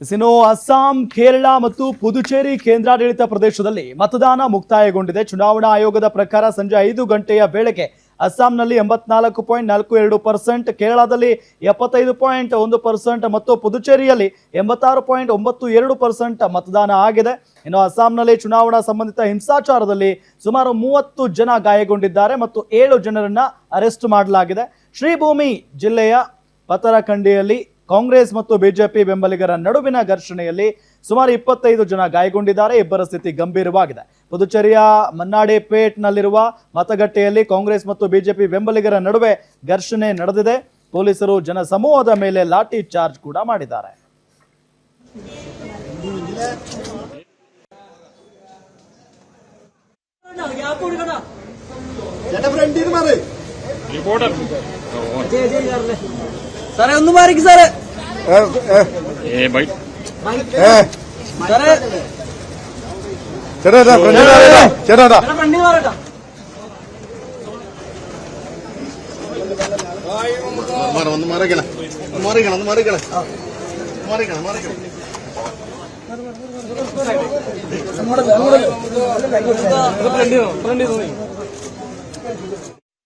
ಇನ್ನು ಅಸ್ಸಾಂ, ಕೇರಳ ಮತ್ತು ಪುದುಚೇರಿ ಕೇಂದ್ರಾಡಳಿತ ಪ್ರದೇಶದಲ್ಲಿ ಮತದಾನ ಮುಕ್ತಾಯಗೊಂಡಿದೆ. ಚುನಾವಣಾ ಆಯೋಗದ ಪ್ರಕಾರ ಸಂಜೆ 5 ಗಂಟೆಯ ವೇಳೆಗೆ ಅಸ್ಸಾಂನಲ್ಲಿ 84.42%, ಕೇರಳದಲ್ಲಿ 75.1% ಮತ್ತು ಪುದುಚೇರಿಯಲ್ಲಿ 86.92% ಮತದಾನ ಆಗಿದೆ. ಇನ್ನು ಅಸ್ಸಾಂನಲ್ಲಿ ಚುನಾವಣಾ ಸಂಬಂಧಿತ ಹಿಂಸಾಚಾರದಲ್ಲಿ ಸುಮಾರು 30 ಜನ ಗಾಯಗೊಂಡಿದ್ದಾರೆ ಮತ್ತು 7 ಜನರನ್ನ ಅರೆಸ್ಟ್ ಮಾಡಲಾಗಿದೆ. ಶ್ರೀಭೂಮಿ ಜಿಲ್ಲೆಯ ಪತರಕಂಡಿಯಲ್ಲಿ ಕಾಂಗ್ರೆಸ್ ಮತ್ತು ಬಿಜೆಪಿ ಬೆಂಬಲಿಗರ ನಡುವಿನ ಘರ್ಷಣೆಯಲ್ಲಿ ಸುಮಾರು 25 ಜನ ಗಾಯಗೊಂಡಿದ್ದಾರೆ. ಇಬ್ಬರ ಸ್ಥಿತಿ ಗಂಭೀರವಾಗಿದೆ. ಪುದುಚೇರಿಯ ಮನ್ನಾಡಿಪೇಟ್ನಲ್ಲಿರುವ ಮತಗಟ್ಟೆಯಲ್ಲಿ ಕಾಂಗ್ರೆಸ್ ಮತ್ತು ಬಿಜೆಪಿ ಬೆಂಬಲಿಗರ ನಡುವೆ ಘರ್ಷಣೆ ನಡೆದಿದೆ. ಪೊಲೀಸರು ಜನಸಮೂಹದ ಮೇಲೆ ಲಾಠಿ ಚಾರ್ಜ್ ಕೂಡ ಮಾಡಿದ್ದಾರೆ. സാറേ ഒന്ന് മാറിക്ക് സാറേ. ഒന്ന്